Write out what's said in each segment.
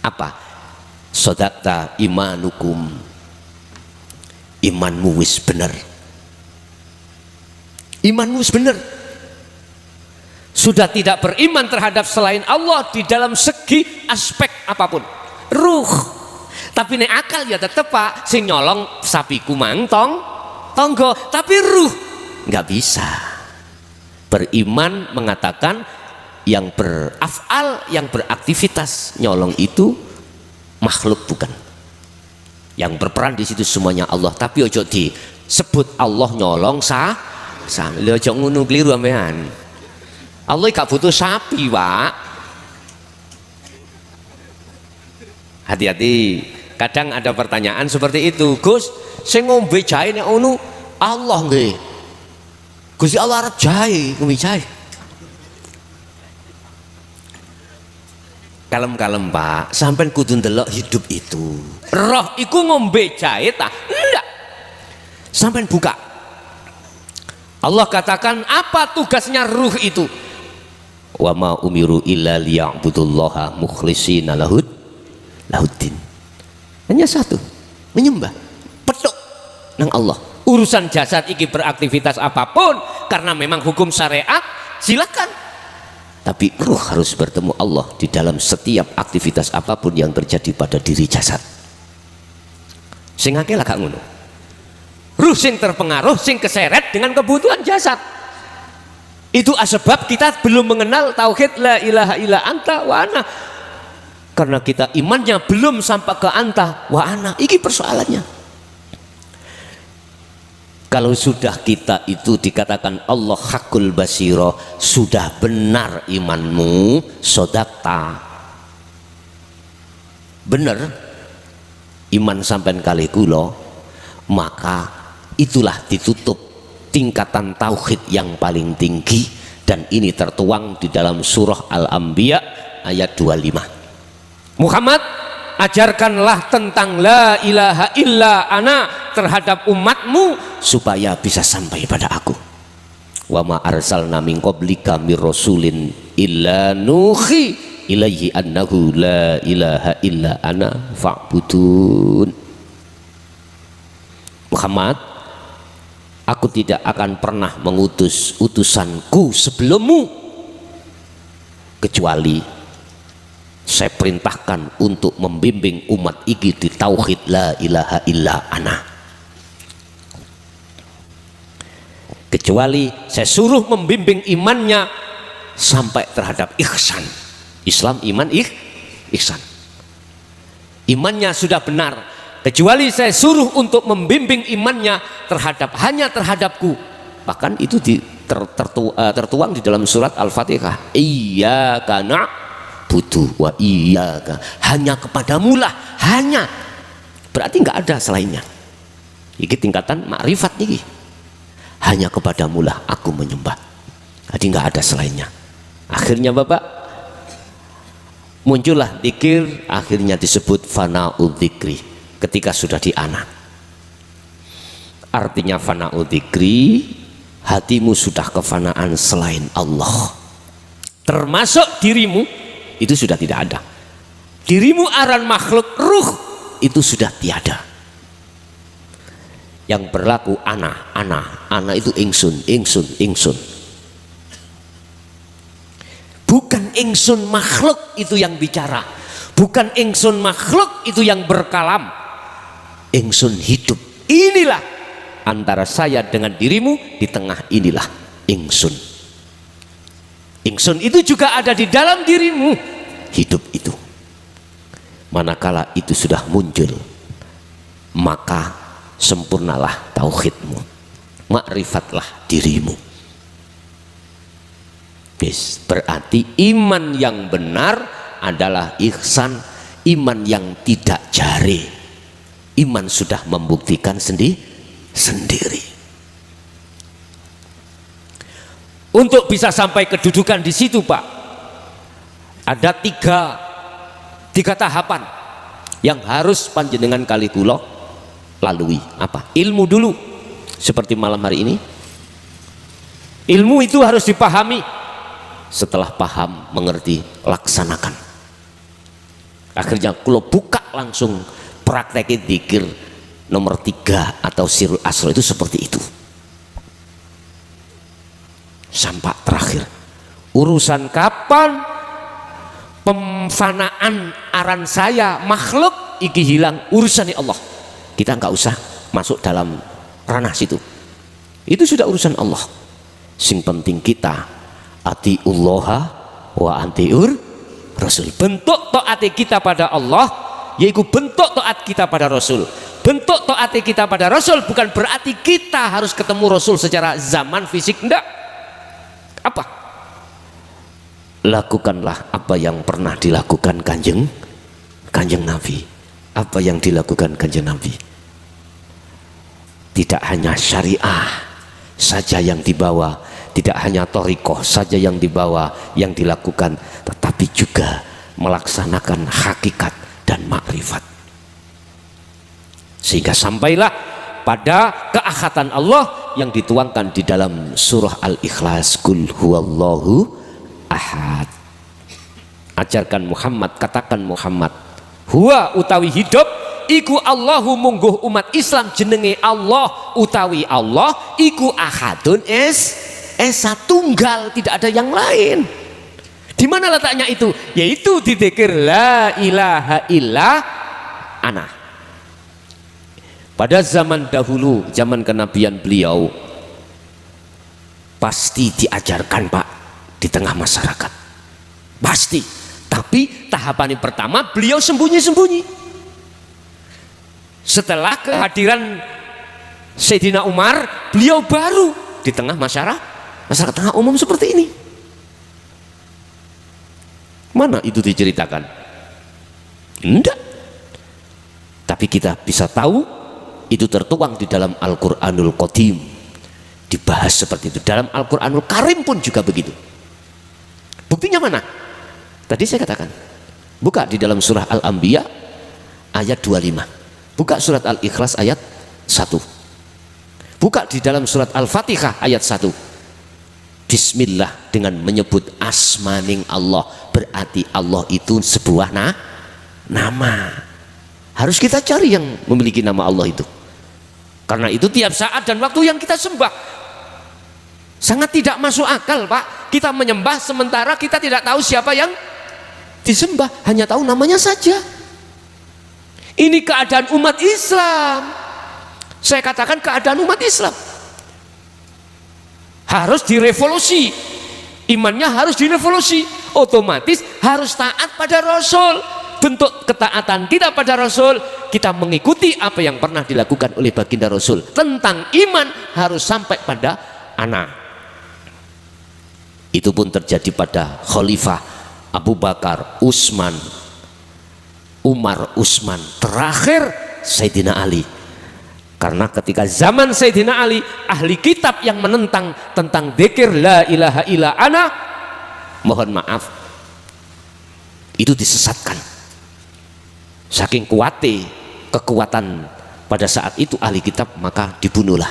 Apa? Sodakta imanukum, imanmu wis bener, imanmu wis bener. Sudah tidak beriman terhadap selain Allah di dalam segi aspek apapun, ruh. Tapi nek akal ya tetep Pak, sing nyolong sapiku mangtong tonggo, tapi ruh nggak bisa. Beriman mengatakan yang berafal, yang beraktivitas nyolong itu makhluk bukan. Yang berperan di situ semuanya Allah, tapi ojo disebut Allah nyolong lho ojo ngono, keliru ampean. Allah gak butuh sapi, Pak. Hati-hati. Kadang ada pertanyaan seperti itu, Gus, sing ngombe jahe nek ngono Allah nggih. Gusti Allah arep jahe, ngombe jahe. Kalem-kalem, Pak. Sampeyan kudu ndelok hidup itu. Roh iku ngombe jahe ta? Enggak. Sampeyan buka. Allah katakan apa tugasnya ruh itu? Wa ma umiru illa liya'budullaha mukhlishina lahuddin. Hanya satu, menyembah, petuk nang Allah. Urusan jasad iki beraktivitas apapun karena memang hukum syariat, silakan. Tapi ruh harus bertemu Allah di dalam setiap aktivitas apapun yang terjadi pada diri jasad. Sing akeh lah gak ngono. Ruh sing terpengaruh, sing keseret dengan kebutuhan jasad. Itu sebab kita belum mengenal tauhid la ilaha illa anta wa ana, karena kita imannya belum sampai ke anta wa ana. Ini persoalannya. Kalau sudah kita itu dikatakan Allah hakul basiro, sudah benar imanmu, sodakta, benar iman sampai kali kulo, maka itulah ditutup tingkatan tauhid yang paling tinggi, dan ini tertuang di dalam surah Al-Anbiya ayat 25. Muhammad, ajarkanlah tentang la ilaha illa ana terhadap umatmu supaya bisa sampai pada aku. Wa ma arsalna min qablika mir rasulin illa nuhi ilaihi annahu la ilaha illa ana fa'budun. Muhammad, aku tidak akan pernah mengutus utusanku sebelummu kecuali saya perintahkan untuk membimbing umat ini di tauhid la ilaha illa ana. Kecuali saya suruh membimbing imannya sampai terhadap ihsan. Islam, iman, ihsan. Imannya sudah benar. Kecuali saya suruh untuk membimbing imannya hanya terhadapku. Bahkan itu tertuang di dalam surat Al-Fatihah. Iyyaka na'budu wa iyyaka, hanya kepadamu lah, hanya. Berarti nggak ada selainnya. Ini tingkatan makrifat nih. Hanya kepadamu lah aku menyembah. Jadi nggak ada selainnya. Akhirnya Bapak, muncullah dzikir, akhirnya disebut fana'udz dzikri. Ketika sudah di ana, artinya fana'udz dzikri, hatimu sudah kefanaan selain Allah, termasuk dirimu itu sudah tidak ada. Dirimu aran makhluk, ruh itu sudah tiada. Yang berlaku ana itu ingsun. Bukan ingsun makhluk itu yang bicara, bukan ingsun makhluk itu yang berkalam. Ingsun hidup, inilah antara saya dengan dirimu, di tengah inilah ingsun. Ingsun itu juga ada di dalam dirimu, hidup itu. Manakala itu sudah muncul, maka sempurnalah tauhidmu, makrifatlah dirimu. Yes, berarti iman yang benar adalah ihsan, iman yang tidak jari. Iman sudah membuktikan sendiri. Untuk bisa sampai kedudukan di situ, Pak, ada tiga tahapan yang harus panjenengan kali kula lalui. Apa? Ilmu dulu, seperti malam hari ini. Ilmu itu harus dipahami. Setelah paham, mengerti, laksanakan. Akhirnya kalau buka langsung praktekin dzikir nomor 3 atau sirul asro itu seperti itu. Sampai terakhir urusan kapan pemfanaan aran saya makhluk iki hilang, urusannya Allah, kita nggak usah masuk dalam ranah situ, itu sudah urusan Allah. Sing penting kita atiullaha wa antiur rasul. Bentuk taat kita pada Allah yaitu bentuk taat kita pada Rasul. Bentuk taat kita pada Rasul bukan berarti kita harus ketemu Rasul secara zaman fisik, enggak. Apa? Lakukanlah apa yang pernah dilakukan kanjeng Nabi. Apa yang dilakukan kanjeng Nabi. Tidak hanya syariah saja yang dibawa, tidak hanya thariqah saja yang dibawa, yang dilakukan, tetapi juga melaksanakan hakikat dan makrifat. Sehingga sampailah pada keahatan Allah yang dituangkan di dalam surah Al-Ikhlas, Qul huwallahu ahad. Ajarkan Muhammad, katakan Muhammad, huwa utawi hidup iku Allahu mungguh umat Islam jenenge Allah utawi Allah iku ahadun esa tunggal, tidak ada yang lain. Di mana letaknya itu? Yaitu di dzikir la ilaha illa ana. Pada zaman dahulu, zaman kenabian beliau pasti diajarkan Pak di tengah masyarakat, pasti. Tapi tahapan yang pertama beliau sembunyi-sembunyi. Setelah kehadiran Sayyidina Umar, beliau baru di tengah masyarakat tengah umum seperti ini. Mana itu diceritakan? Enggak. Tapi kita bisa tahu itu tertuang di dalam Al-Qur'anul Qadim, dibahas seperti itu. Dalam Al-Qur'anul Karim pun juga begitu. Buktinya mana? Tadi saya katakan, buka di dalam surah Al-Anbiya ayat 25, buka surat Al-Ikhlas ayat 1, buka di dalam surat Al-Fatihah ayat 1. Bismillah dengan menyebut asmaning Allah, berarti Allah itu sebuah nama. Harus kita cari yang memiliki nama Allah itu. Karena itu tiap saat dan waktu yang kita sembah sangat tidak masuk akal Pak. Kita menyembah sementara kita tidak tahu siapa yang disembah, hanya tahu namanya saja. Ini keadaan umat Islam. Saya katakan keadaan umat Islam harus direvolusi, imannya harus direvolusi, otomatis harus taat pada Rasul. Bentuk ketaatan kita pada Rasul, kita mengikuti apa yang pernah dilakukan oleh baginda Rasul. Tentang iman harus sampai pada anak. Itu pun terjadi pada Khalifah Abu Bakar, Utsman, Umar, Utsman, terakhir Sayyidina Ali. Karena ketika zaman Sayyidina Ali, ahli kitab yang menentang tentang dzikir la ilaha illa ana, mohon maaf, itu disesatkan. Saking kekuatan pada saat itu ahli kitab, maka dibunuhlah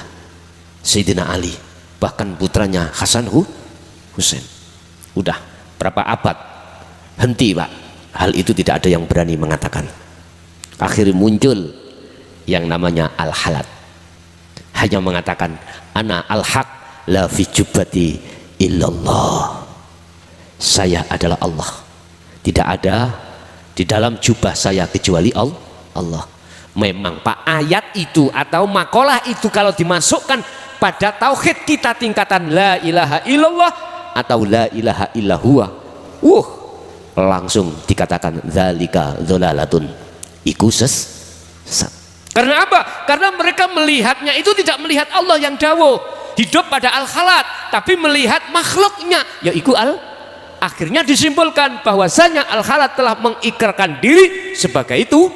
Sayyidina Ali, bahkan putranya Hasan Husain. Udah berapa abad henti Pak, hal itu tidak ada yang berani mengatakan. Akhirnya muncul yang namanya al-halat, hanya mengatakan ana al-haq la fi jubbati illallah, saya adalah Allah, tidak ada di dalam jubah saya kecuali Allah. Memang Pak, ayat itu atau makalah itu kalau dimasukkan pada tauhid kita tingkatan la ilaha illallah atau la ilaha illahuwa, langsung dikatakan zalika dzalalatun, iku sesat. Karena apa? Karena mereka melihatnya itu tidak melihat Allah yang dawuh hidup pada al-khalat, tapi melihat makhluknya yaitu akhirnya disimpulkan bahwasanya al-khalat telah mengikrarkan diri sebagai itu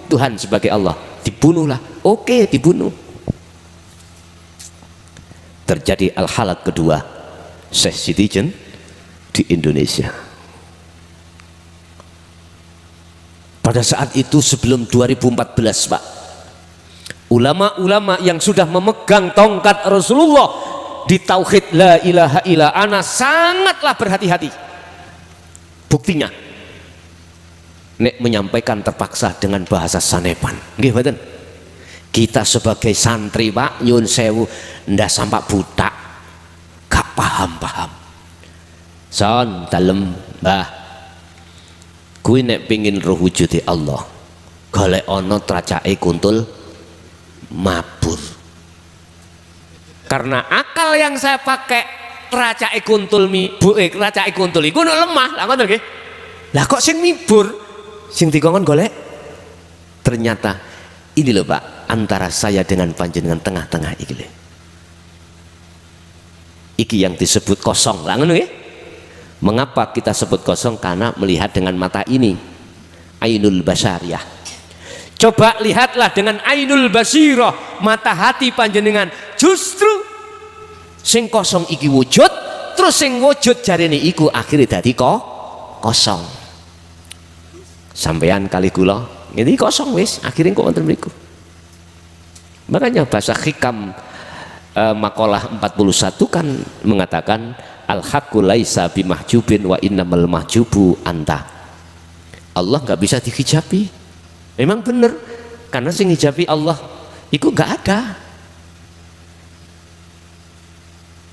Tuhan, sebagai Allah. Dibunuhlah. Oke, dibunuh. Terjadi al-khalat kedua, Syekh Citizen di Indonesia. Pada saat itu sebelum 2014 Pak, ulama-ulama yang sudah memegang tongkat Rasulullah di tauhid la ilaha illa ana sangatlah berhati-hati. Buktinya nek menyampaikan terpaksa dengan bahasa sanepan. Nggih mboten? Kita sebagai santri Pak nyun sewu ndak sampak butak gak paham-paham. Son dalem Mbah, kuwi nek pengin roh wujude Allah golek ana tracake kuntul mabur. Karena akal yang saya pakai tracake kuntul tracake kuntul iku lemah. Lah ngoten nggih. Lah kok sing mibur sing dikongkon golek? Ternyata ini loh Pak, antara saya dengan panjenengan tengah-tengah iki lho. Iki yang disebut kosong. Lah ngono nggih. Mengapa kita sebut kosong? Karena melihat dengan mata ini, ainul basyariyah. Coba lihatlah dengan ainul basirah, mata hati panjenengan. Justru sing kosong iki wujud, terus sing wujud jarene iku akhirnya dadi kosong. Sampean kali kula ini kosong wis, akhirnya kok wonten mriku. Makanya bahasa hikam makalah 41 kan mengatakan al-haqqu laisa bimahjubin wa innamal mahjubu anta. Allah nggak bisa dihijabi. Memang benar, karena sing hijabi Allah itu nggak ada.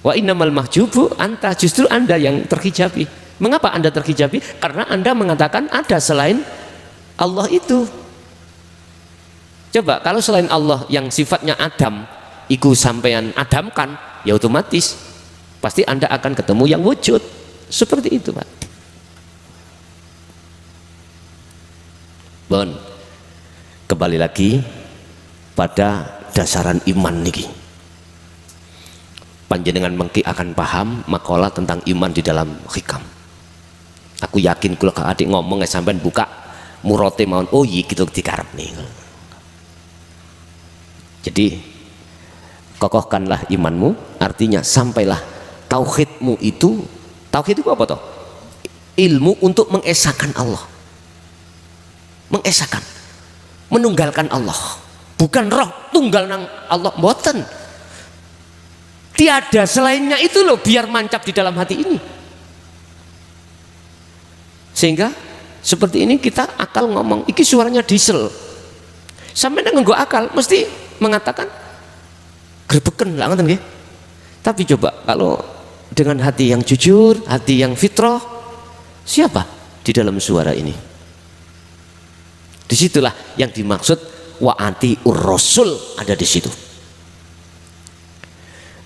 Wa innamal mahjubu anta, justru Anda yang terhijabi. Mengapa Anda terhijabi? Karena Anda mengatakan ada selain Allah itu. Coba kalau selain Allah yang sifatnya Adam, iku sampean adamkan, ya otomatis pasti Anda akan ketemu yang wujud. Seperti itu Pak. Bon, kembali lagi pada dasaran iman niki. Panjenengan mengki akan paham makalah tentang iman di dalam hikam. Aku yakin kalau adik ngomong sampean buka murote mawon, oh iya gitu dikarep nih. Jadi kokohkanlah imanmu, artinya sampailah tauhidmu itu. Tauhid itu apa toh? Ilmu untuk mengesahkan Allah, mengesahkan, menunggalkan Allah, bukan roh tunggal nang Allah, mboten. Tiada selainnya itu loh, biar mancap di dalam hati ini. Sehingga seperti ini kita akal ngomong, iki suaranya diesel. Sampai nganggo akal mesti mengatakan grebeken lah ngoten nggih. Tapi coba kalau dengan hati yang jujur, hati yang fitrah, siapa di dalam suara ini? Disitulah yang dimaksud wa'ati ur-rasul ada di situ.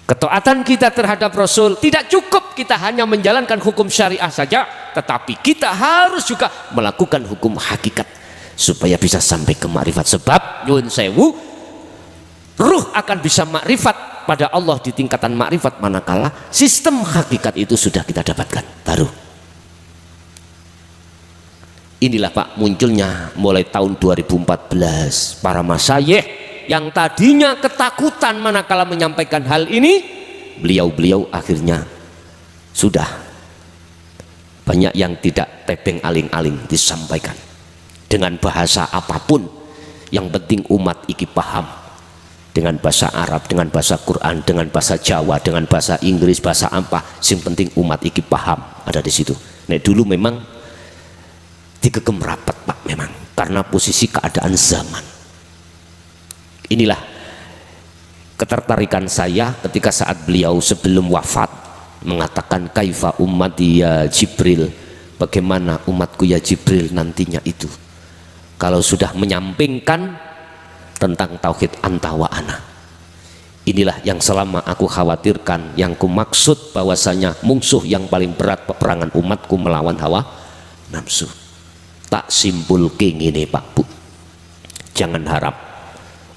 Ketaatan kita terhadap Rasul tidak cukup kita hanya menjalankan hukum syariah saja, tetapi kita harus juga melakukan hukum hakikat supaya bisa sampai ke makrifat. Sebab nyuwun sewu, ruh akan bisa makrifat pada Allah di tingkatan makrifat manakala sistem hakikat itu sudah kita dapatkan baru. Inilah Pak munculnya mulai tahun 2014 para masyayikh yang tadinya ketakutan manakala menyampaikan hal ini, beliau-beliau akhirnya sudah banyak yang tidak tebeng aling-aling disampaikan dengan bahasa apapun, yang penting umat iki paham, dengan bahasa Arab, dengan bahasa Quran, dengan bahasa Jawa, dengan bahasa Inggris, bahasa apa, yang penting umat iki paham ada di situ. Nah dulu memang digegem rapat Pak, memang karena posisi keadaan zaman. Inilah ketertarikan saya ketika saat beliau sebelum wafat mengatakan kaifa ummati ya Jibril, bagaimana umatku ya Jibril nantinya itu kalau sudah menyampingkan tentang tauhid anta wa ana. Inilah yang selama aku khawatirkan, yang ku maksud bahwasanya musuh yang paling berat peperangan umatku melawan hawa nafsu. Tak simpulke ngene Pak Bu, jangan harap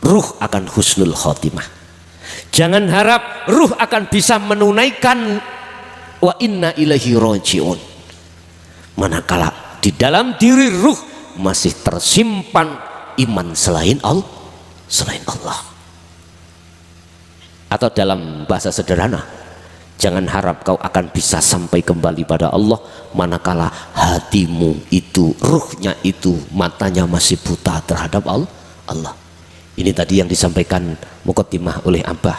ruh akan husnul khotimah, jangan harap ruh akan bisa menunaikan wa inna ilaihi rajiun manakala di dalam diri ruh masih tersimpan iman selain Allah. Atau dalam bahasa sederhana, jangan harap kau akan bisa sampai kembali pada Allah manakala hatimu itu, ruhnya itu, matanya masih buta terhadap Allah. Ini tadi yang disampaikan muqaddimah oleh Abah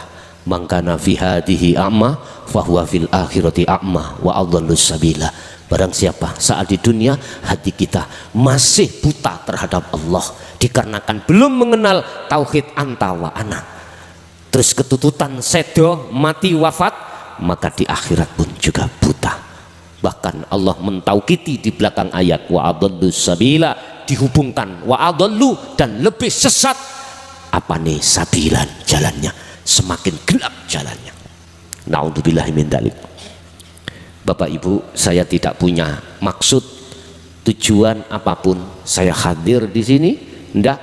mangkana fi hadhihi a'ma fahuwa fil akhirati a'ma wa adallus sabila. Barang siapa saat di dunia hati kita masih buta terhadap Allah dikarenakan belum mengenal tauhid anta wa ana, terus ketututan sedo mati wafat, maka di akhirat pun juga buta. Bahkan Allah mentaukiti di belakang ayat wa adallus sabila, dihubungkan wa adallu dan lebih sesat apa nih sabilan, jalannya semakin gelap jalannya. Naudzubillahi min dzalik. Bapak Ibu, saya tidak punya maksud tujuan apapun saya hadir di sini, ndak,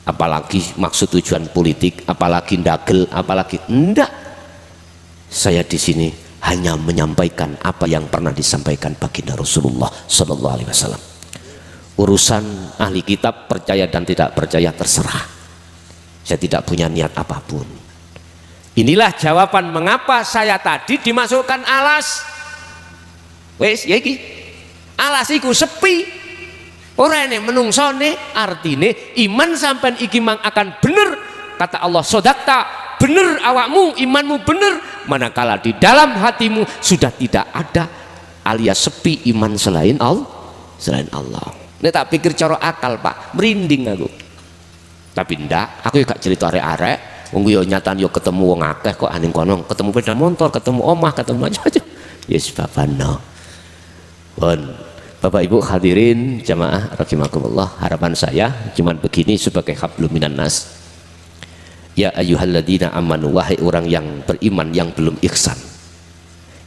apalagi maksud tujuan politik, apalagi ndagel, apalagi ndak. Saya di sini hanya menyampaikan apa yang pernah disampaikan baginda Rasulullah Sallallahu Alaihi Wasallam. Urusan ahli kitab percaya dan tidak percaya terserah. Saya tidak punya niat apapun. Inilah jawaban mengapa saya tadi dimasukkan alas. Wes ya iki alas iku sepi. Ora ene menungsone, artine iman sampean iki mang akan bener. Kata Allah, sodakta, bener awakmu, imanmu bener. Manakala di dalam hatimu sudah tidak ada alias sepi iman selain Allah, selain Allah. Ini tak pikir cara akal Pak, merinding aku. Tapi ndak, aku gak cerita arek-arek. Wong yo nyatan yo ketemu wong akeh kok aning kono, ketemu sepeda motor, ketemu omah, ketemu macam-macam. Yes babano. Bon, Bapak Ibu hadirin jamaah rahimakumullah, harapan saya cuman begini sebagai hablum minan nas. Ya ayyuhalladzina amanu, wahai orang yang beriman yang belum ihsan,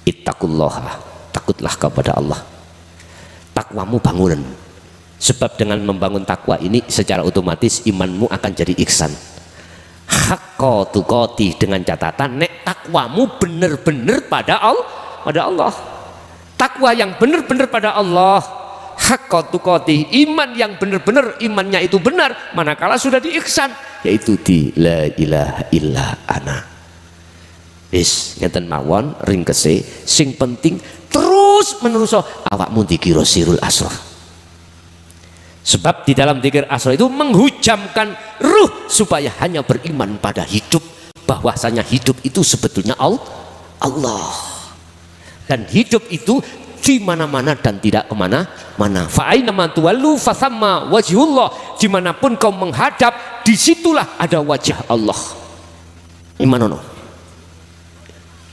ittaqullaha, takutlah kepada Allah. Takwamu bangunan. Sebab dengan membangun takwa ini secara otomatis imanmu akan jadi ihsan. Hakko tukoti, dengan catatan nek takwamu bener-bener pada Allah. Takwa yang bener-bener pada Allah, hakko tukoti, iman yang bener-bener imannya itu benar manakala sudah di ihsan, yaitu di la ilaha illa ana. Is ngeten mawon ringkese, sing penting terus menerus awakmu dikira sirul asrar. Sebab di dalam dzikir asrar itu menghujamkan ruh supaya hanya beriman pada hidup, bahwasanya hidup itu sebetulnya Allah. Dan hidup itu di mana-mana dan tidak kemana-mana. Fa'ainama tuwallu fasamma wajhullah. Dimanapun kau menghadap, disitulah ada wajah Allah. Imanono.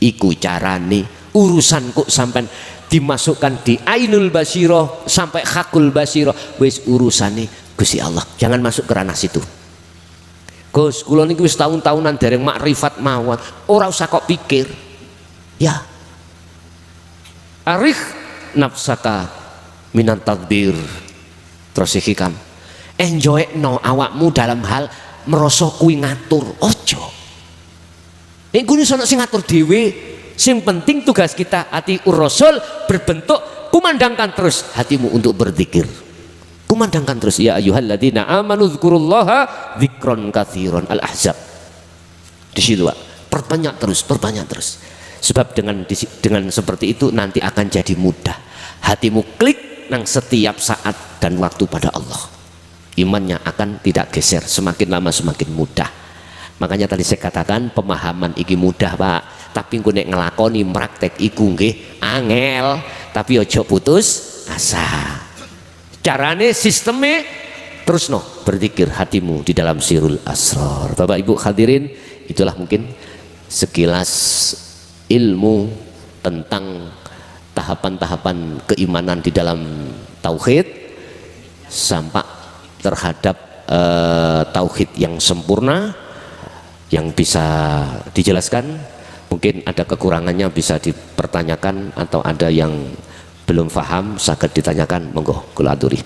Iku carane urusan kok sampai dimasukkan di ainul basiro sampai hakul basiro, wis urusane Gusti Allah. Jangan masuk ke ranah situ. Gus, kula niki wis tahun-tahunan dereng makrifat mawon. Ora usah kok pikir. Ya. Arif nafsaka minan tadbir. Terus hikam. Enjoy no awakmu dalam hal merasa kuwi ngatur. Ojo. Nek kuwi sono sing ngatur dhewe. Sing penting tugas kita hati ur-rasul berbentuk kumandangkan terus hatimu untuk berzikir. Kumandangkan terus ya ayyuhalladzina amanu dzkurullaha dzikron katsiran. Al-Ahzab. Di situ Pak. Perbanyak terus. Sebab dengan seperti itu nanti akan jadi mudah. Hatimu klik nang setiap saat dan waktu pada Allah. Imannya akan tidak geser, semakin lama semakin mudah. Makanya tadi saya katakan pemahaman iki mudah Pak, tapi engko nek ngelakoni praktek iku nggih angel, tapi ojo putus asa. Carane sistemnya terus berzikir hatimu di dalam sirul asrar. Bapak Ibu hadirin, itulah mungkin sekilas ilmu tentang tahapan-tahapan keimanan di dalam tauhid sampai terhadap tauhid yang sempurna yang bisa dijelaskan. Mungkin ada kekurangannya bisa dipertanyakan atau ada yang belum paham saged ditanyakan, monggo kula aturi.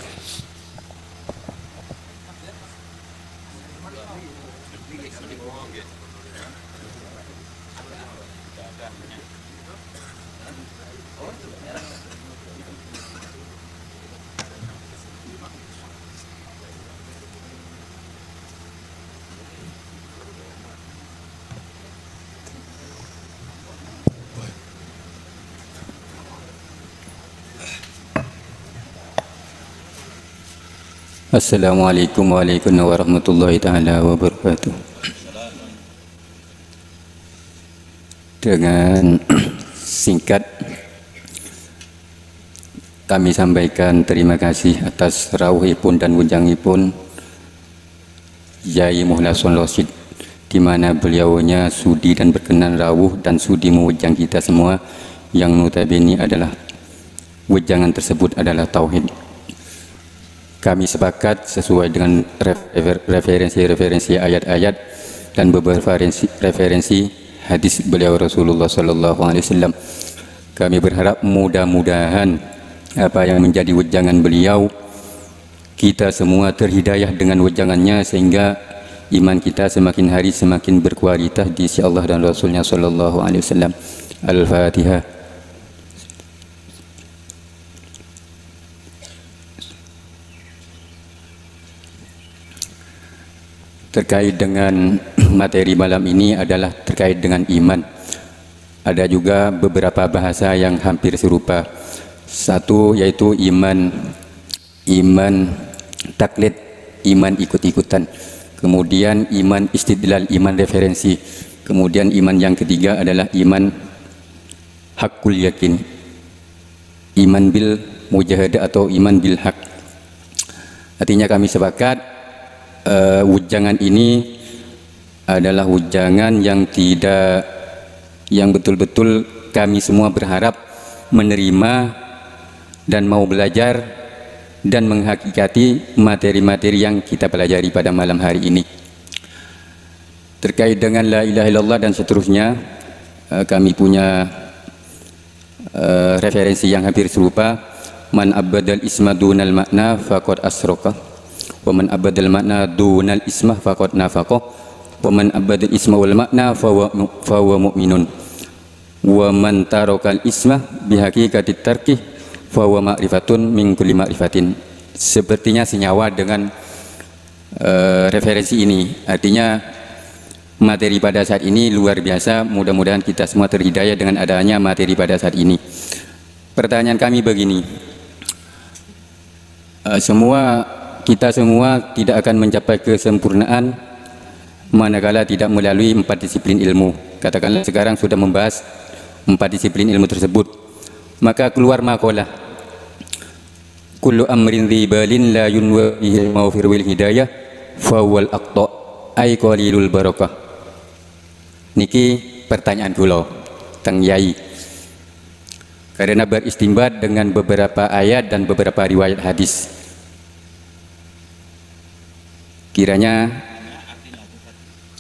Assalamualaikum warahmatullahi taala wabarakatuh. Dengan singkat kami sampaikan terima kasih atas rawuhipun dan wujangipun Yai Muhlason Rosyid, di mana beliaunya sudi dan berkenan rawuh dan sudi mewujang kita semua, yang notabene adalah wejangan tersebut adalah tauhid. Kami sepakat sesuai dengan referensi ayat-ayat dan beberapa referensi hadis beliau Rasulullah sallallahu alaihi wasallam. Kami berharap mudah-mudahan apa yang menjadi wejangan beliau, kita semua terhidayah dengan wejangannya, sehingga iman kita semakin hari semakin berkualitas di sisi Allah dan Rasulnya sallallahu alaihi wasallam. Al-Fatihah. Terkait dengan materi malam ini adalah terkait dengan iman. Ada juga beberapa bahasa yang hampir serupa. Satu yaitu iman taklid, iman ikut-ikutan. Kemudian iman istidlal, iman referensi. Kemudian iman yang ketiga adalah iman hakul yakin, iman bil mujahadah atau iman bil hak. Artinya kami sepakat wejangan ini adalah wejangan yang betul-betul kami semua berharap menerima dan mau belajar dan menghakikati materi-materi yang kita pelajari pada malam hari ini. Terkait dengan la ilaha illallah dan seterusnya, kami punya referensi yang hampir serupa. Man abadal isma dunal makna faqad asroka, wa man abadal makna dunal ismah faqad nafaqah, wa man abadal isma wal makna fahuwa mu'minun, wa man tarakal ismah bihaqiqatit tarkih fahuwa ma'rifatun min kulli ma'rifatin. Sepertinya senyawa dengan referensi ini. Artinya materi pada saat ini luar biasa. Mudah-mudahan kita semua terhidayah dengan adanya materi pada saat ini. Pertanyaan kami begini, kita semua tidak akan mencapai kesempurnaan manakala tidak melalui 4 disiplin ilmu. Katakanlah sekarang sudah membahas 4 disiplin ilmu tersebut, maka keluar makalah kullu amrin dhibalin la yunwa bihi mawfir wal hidayah fawwal aqta ay qalilul barakah. Niki pertanyaan kula teng Yai, karena beristimbat dengan beberapa ayat dan beberapa riwayat hadis. Kiranya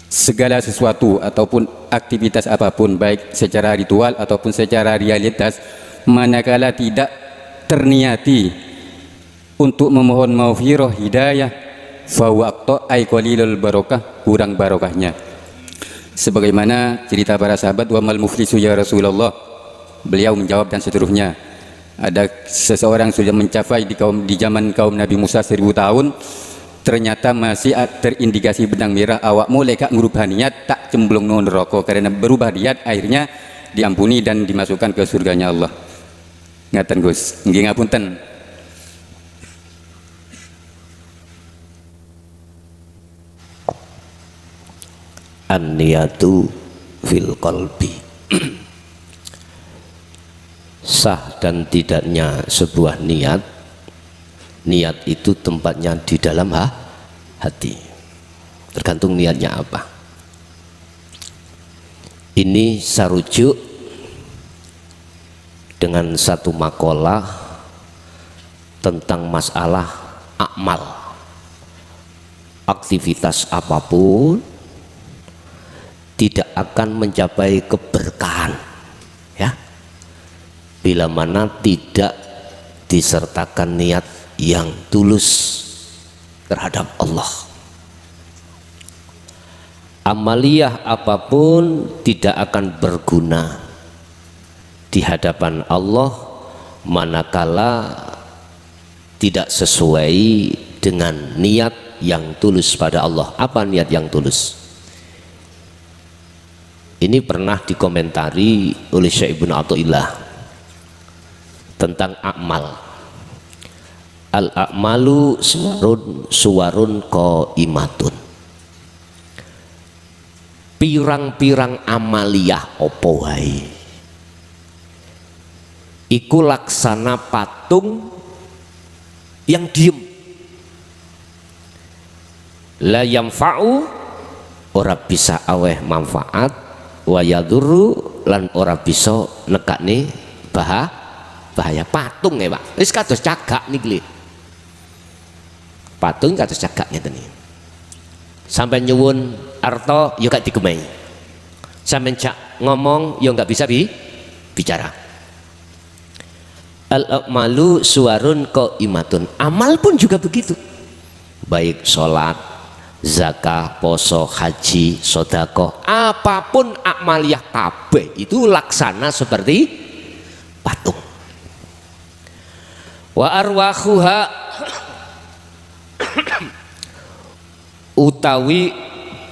segala sesuatu ataupun aktivitas apapun, baik secara ritual ataupun secara realitas, manakala tidak terniati untuk memohon maghfirah hidayah, fa waqta ay qalilul barakah, kurang barokahnya. Sebagaimana cerita para sahabat, wa mal muflisu ya Rasulullah, beliau menjawab dan seterusnya. Ada seseorang sudah mencapai di zaman kaum Nabi Musa 1000 tahun, ternyata masih terindikasi benang merah, awakmu leka ngubah niat tak cemplung non neraka, karena berubah niat akhirnya diampuni dan dimasukkan ke surganya Allah. Ngaten Gus, nggih ngapunten. An-niyatu fil qalbi. Sah dan tidaknya sebuah niat itu tempatnya di dalam hati, tergantung niatnya apa. Ini sarujuk dengan satu makalah tentang masalah amal. Aktivitas apapun tidak akan mencapai keberkahan, ya, bila mana tidak disertakan niat yang tulus terhadap Allah. Amaliyah apapun tidak akan berguna di hadapan Allah manakala tidak sesuai dengan niat yang tulus pada Allah. Apa niat yang tulus? Ini pernah dikomentari oleh Syekh Ibnu Athaillah tentang amal. Al-a'malu suwarun qaimatun. pirang-pirang amaliyah opo wae iku laksana patung yang diem, la yamfa'u ora bisa aweh manfaat, wa yadurru lan ora bisa nekakne bahaya. Patung ya Pak, wis kados cagak niki. Patung kados cagak ngeten iki. Sampai nyuwun arto yo gak digemai, sampai cak ngomong yo gak bisa bicara. Al-a'malu suwarun qaimatun, amal pun juga begitu, baik sholat, zakah, poso, haji, sodakoh, apapun amaliyah kabeh itu laksana seperti patung. Wa arwahuha utawi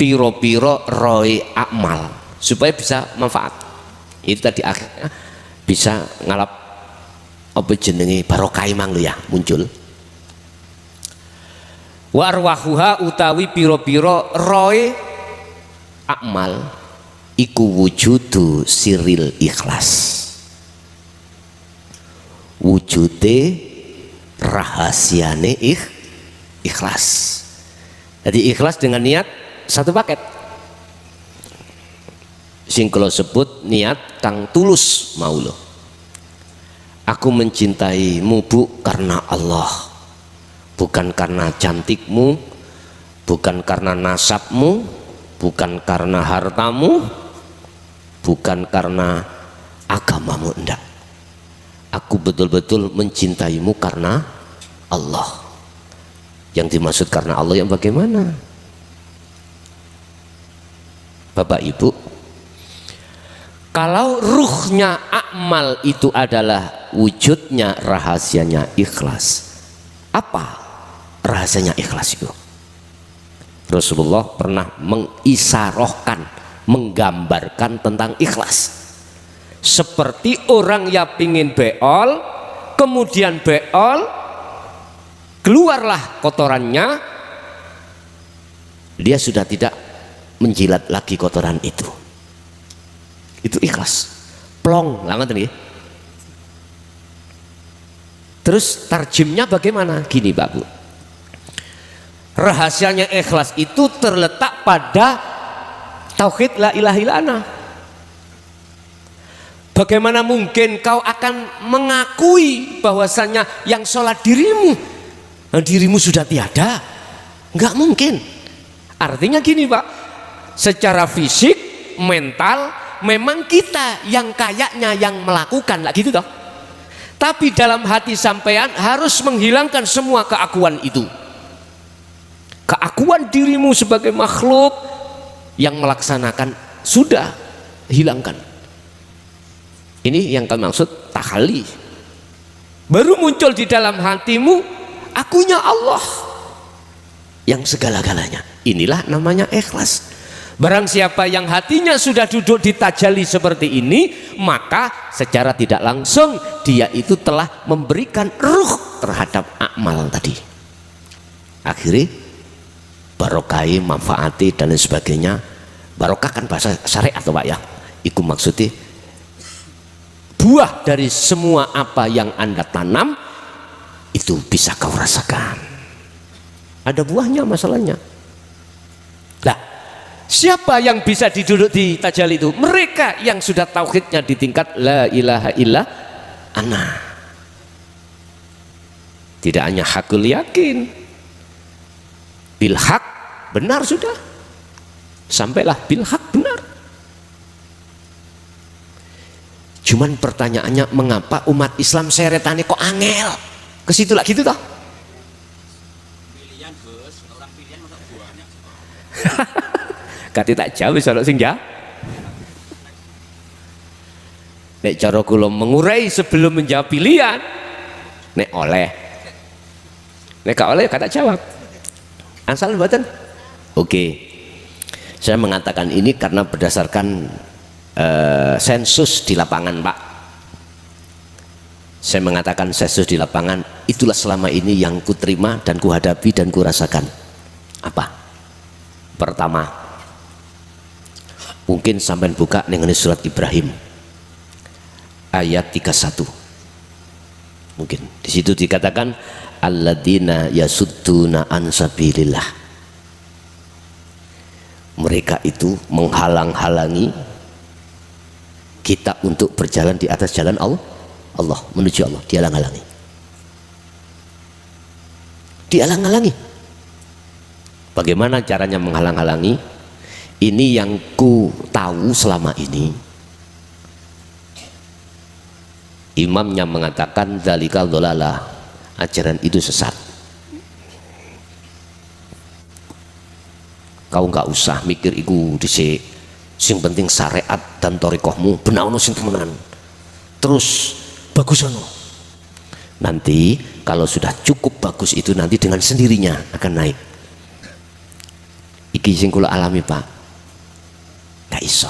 piro-piro roy amal supaya bisa manfaat itu tadi akhirnya bisa ngalap apa jenenge barokah mang lu ya muncul. Wa arwahuha utawi piro-piro roy amal iku wujudu siril ikhlas, wujude rahasiane ikhlas. Jadi ikhlas dengan niat satu paket. Sing kula sebut niat kang tulus mau lo. Aku mencintaimu Bu karena Allah, bukan karena cantikmu, bukan karena nasabmu, bukan karena hartamu, bukan karena agamamu, enggak. Aku betul-betul mencintaimu karena Allah. Yang dimaksud karena Allah yang bagaimana? Bapak Ibu, kalau ruhnya amal itu adalah wujudnya rahasianya ikhlas, apa rahasianya ikhlas itu? Rasulullah pernah mengisarohkan, menggambarkan tentang ikhlas seperti orang yang pingin beol, kemudian beol keluarlah kotorannya, dia sudah tidak menjilat lagi kotoran itu ikhlas, plong langat nih. Terus tarjimnya bagaimana? Gini Pak Bu, rahasianya ikhlas itu terletak pada tauhid la ilaha illallah. Bagaimana mungkin kau akan mengakui bahwasanya yang sholat dirimu sudah tiada? Enggak mungkin. Artinya gini Pak, secara fisik, mental memang kita yang kayaknya yang melakukan lah gitu toh. Tapi dalam hati sampean harus menghilangkan semua keakuan itu. Keakuan dirimu sebagai makhluk yang melaksanakan sudah hilangkan. Ini yang kami maksud tahalli. Baru muncul di dalam hatimu akunya Allah yang segala-galanya. Inilah namanya ikhlas. Barang siapa yang hatinya sudah duduk di tajalli seperti ini, maka secara tidak langsung dia itu telah memberikan ruh terhadap amal tadi. Akhirnya barokai, manfaati dan lain sebagainya. Barokah kan bahasa syariat atau Pak ya. Itu maksudnya buah dari semua apa yang Anda tanam itu bisa kau rasakan. Ada buahnya masalahnya. Nah, siapa yang bisa diduduk di tajalli itu? Mereka yang sudah tauhidnya di tingkat la ilaha illa ana. Tidak hanya hakul yakin, bil haq benar sudah. Sampailah bil haq benar. Cuman pertanyaannya mengapa umat Islam seretannya kok angel? Ke situ lah gitu toh. Pilihan bos, orang pilihan masa buahnya. Kati tak jauh soal sing ya. Nek cara kula mengurai sebelum menjawab pilihan, nek oleh. Nek gak oleh kata jawab. Asal mboten. Oke. Saya mengatakan ini karena berdasarkan sensus di lapangan Pak. Saya mengatakan sensus di lapangan itulah selama ini yang kuterima dan kuhadapi dan kurasakan. Apa? Pertama, Mungkin sampean buka ning surat Ibrahim ayat 31. Mungkin di situ dikatakan alladzina yasudduna an sabilillah. Mereka itu menghalang-halangi kita untuk berjalan di atas jalan Allah menuju Allah, dihalang-halangi. Dihalang-halangi. Bagaimana caranya menghalang-halangi? Ini yang ku tahu selama ini. Imamnya mengatakan dzalikal dhalalah, ajaran itu sesat. Kau nggak usah mikir iku dhisik, sing penting syariat dan thariqahmu benaono sing temenan, terus bagus ono. Nanti kalau sudah cukup bagus itu nanti dengan sendirinya akan naik. Iki sing kula alami Pak, nggak iso.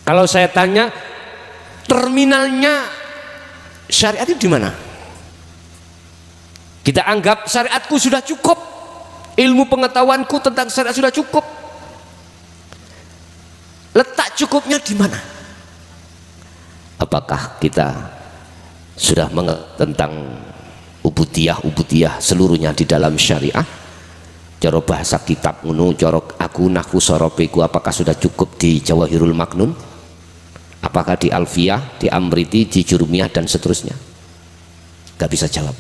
Kalau saya tanya terminalnya syariat itu di mana? Kita anggap syariatku sudah cukup, ilmu pengetahuanku tentang syariat sudah cukup. Letak cukupnya di mana? Apakah kita sudah mengerti tentang ubudiyah seluruhnya di dalam syariah? Cara bahasa kitab ngono, cara aku nahwu soropeku, apakah sudah cukup di Jawahirul Maknun? Apakah di Alfiyah, di Amriti, di Jurumiyah dan seterusnya? Gak bisa jawab.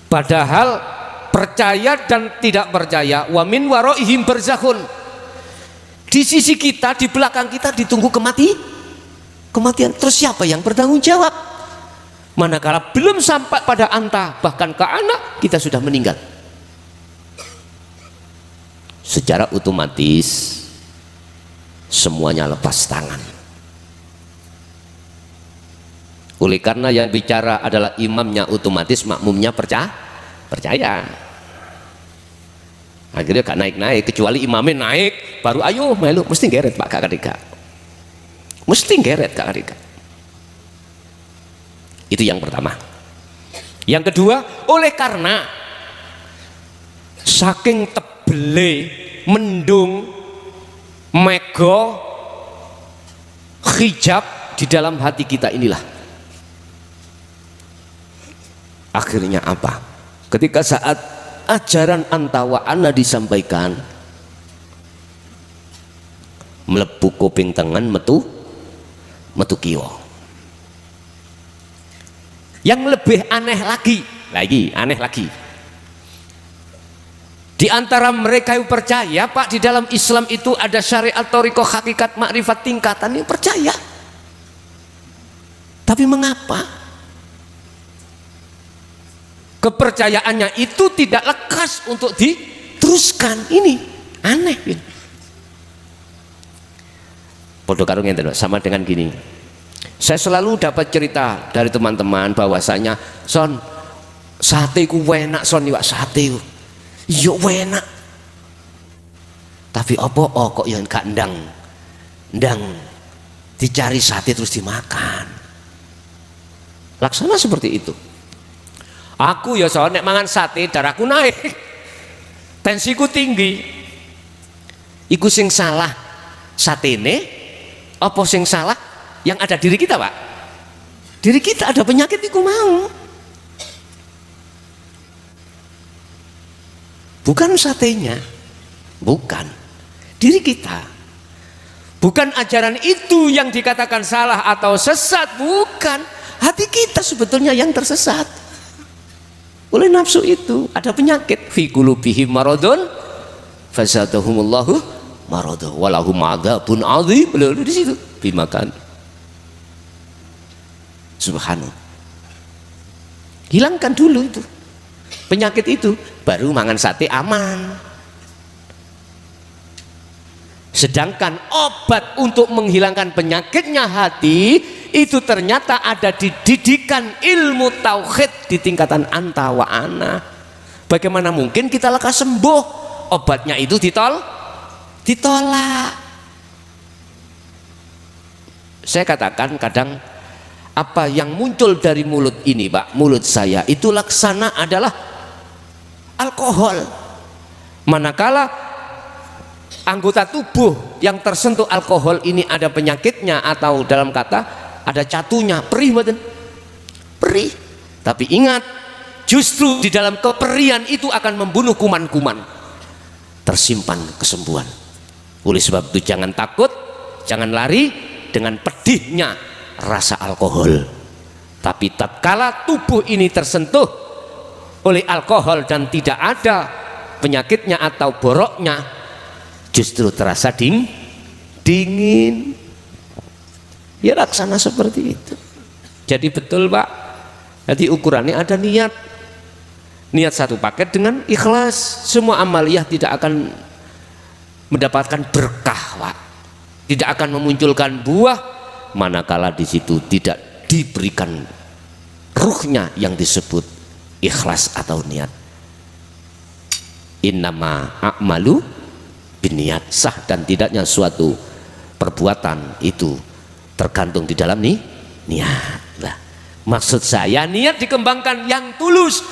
Padahal percaya dan tidak percaya, wa min waraihim barzakhun. Di sisi kita, di belakang kita ditunggu kematian. Terus siapa yang bertanggung jawab? Manakala belum sampai pada anta, bahkan ke anak, kita sudah meninggal. Secara otomatis semuanya lepas tangan. Oleh karena yang bicara adalah imamnya, otomatis makmumnya percaya. Akhirnya gak naik-naik, kecuali imamnya naik baru ayo melu, mesti geret Pak kakak Rika, mesti geret kakak Rika. Itu yang pertama. Yang kedua, oleh karena saking tebele mendung mego hijab di dalam hati kita inilah, akhirnya apa? Ketika saat ajaran anta wa ana disampaikan, melebu kuping tengen metu kiwa. Yang lebih aneh lagi, di antara mereka yang percaya Pak, di dalam Islam itu ada syariat, thariqah, hakikat, makrifat, tingkatan yang percaya. Tapi mengapa kepercayaannya itu tidak lekas untuk diteruskan? Ini aneh. Podo karo ngenten sama dengan gini. Saya selalu dapat cerita dari teman-teman bahwasanya son sate ku enak son iwak sate ku. Yo enak. Tapi apa kok yang gak ndang dicari sate terus dimakan. Laksana seperti itu. Aku ya soal nek mangan sate darahku naik, tensiku tinggi. Iku sing salah satene, apa sing salah yang ada diri kita Pak? Diri kita ada penyakit iku mau. Bukan satenya, bukan diri kita. Bukan ajaran itu yang dikatakan salah atau sesat, bukan. Hati kita sebetulnya yang tersesat oleh nafsu itu. Ada penyakit, fi qulubihim maradun fazadahumullahu maradun walahum adzabun adzim. Di situ dimakan. Subhanallah. Hilangkan dulu itu penyakit itu, baru mangan sate aman. Sedangkan obat untuk menghilangkan penyakitnya hati itu ternyata ada di didikan ilmu tauhid di tingkatan anta wa ana. Bagaimana mungkin kita lekas sembuh? Obatnya itu ditolak. Saya katakan kadang apa yang muncul dari mulut ini Pak, mulut saya itu laksana adalah alkohol. Manakala anggota tubuh yang tersentuh alkohol ini ada penyakitnya atau dalam kata ada catunya, perih mboten? Perih. Tapi ingat, justru di dalam keperihan itu akan membunuh kuman-kuman. Tersimpan kesembuhan. Oleh sebab itu jangan takut, jangan lari dengan pedihnya rasa alkohol. Tapi tatkala tubuh ini tersentuh oleh alkohol dan tidak ada penyakitnya atau boroknya, justru terasa dingin. Ya laksana seperti itu. Jadi betul Pak, jadi ukurannya ada niat. Niat satu paket dengan ikhlas. Semua amaliyah tidak akan mendapatkan berkah Pak, tidak akan memunculkan buah manakala di situ tidak diberikan ruhnya yang disebut ikhlas atau niat. Innama a'malu biniat. Sah dan tidaknya suatu perbuatan itu tergantung di dalam niat. Nah, maksud saya niat dikembangkan yang tulus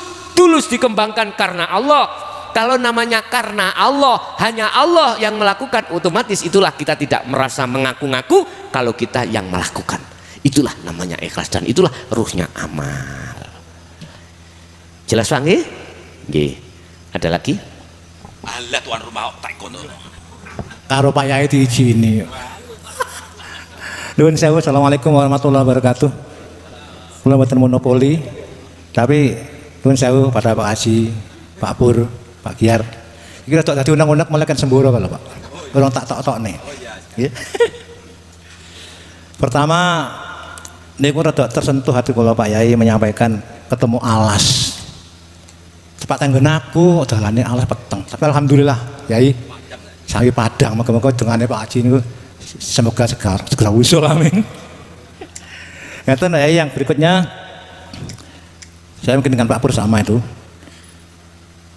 dikembangkan karena Allah. Kalau namanya karena Allah, hanya Allah yang melakukan, otomatis itulah kita tidak merasa mengaku-ngaku kalau kita yang melakukan. Itulah namanya ikhlas dan itulah ruhnya amal. Jelas Pak nggih? Nggih. Ada lagi? Allah tuan rumah tak kono. Karo Pak Yai diijini. Nuwun sewu, assalamualaikum warahmatullahi wabarakatuh. Kula mboten monopoli, tapi nuwun sewu pada Pak Haji, Pak Pur, Pak Giar. Iki rada dadi undang-undang malaikat semburo kalau Pak. Orang tak tok-tokne. Nggih. Pertama niku rada tersentuh hati kula Pak Yai menyampaikan ketemu alas. Cepat tanggon aku dalane alas peteng. Tapi alhamdulillah Yai sawi padang, moga-moga dengane Pak Haji niku semoga segera usul, amin. Ngaten ya, yang berikutnya saya mungkin dengan Pak Pur sama itu,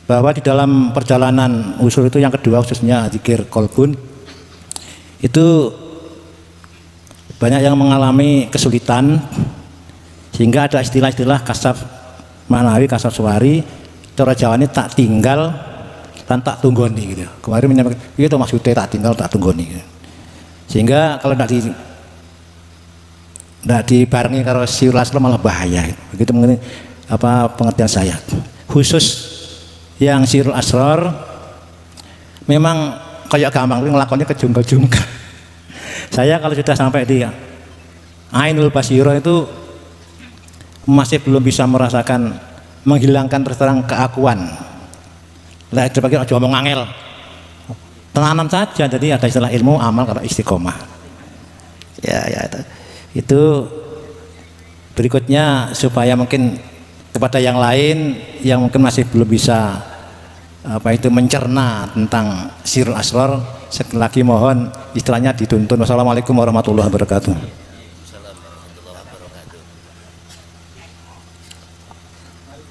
bahwa di dalam perjalanan usul itu yang kedua khususnya zikir kolbun itu banyak yang mengalami kesulitan sehingga ada istilah-istilah kasaf manawi, kasaf suwari, cara Jawa ini tak tinggal dan tak tunggoni gitu. Kemarin menyampaikan itu maksudnya tak tinggal tak tunggoni gitu. Sehingga kalau tidak dibarengi kalau siul asro malah bahaya gitu. Begitu mengenai apa pengertian saya. Khusus yang sirul asror memang kayak gampang ngelakonnya kejungkel-jungkel. Saya kalau sudah sampai di Ainul Basiro itu masih belum bisa merasakan menghilangkan terus terang keakuan. Lah sebagai aja ngomong angel. Tenanan saja, jadi ada istilah ilmu amal kalau istiqomah. Ya itu berikutnya supaya mungkin kepada yang lain yang mungkin masih belum bisa mencerna tentang sirul asror, sekali lagi mohon istilahnya dituntun. Wassalamualaikum warahmatullahi wabarakatuh.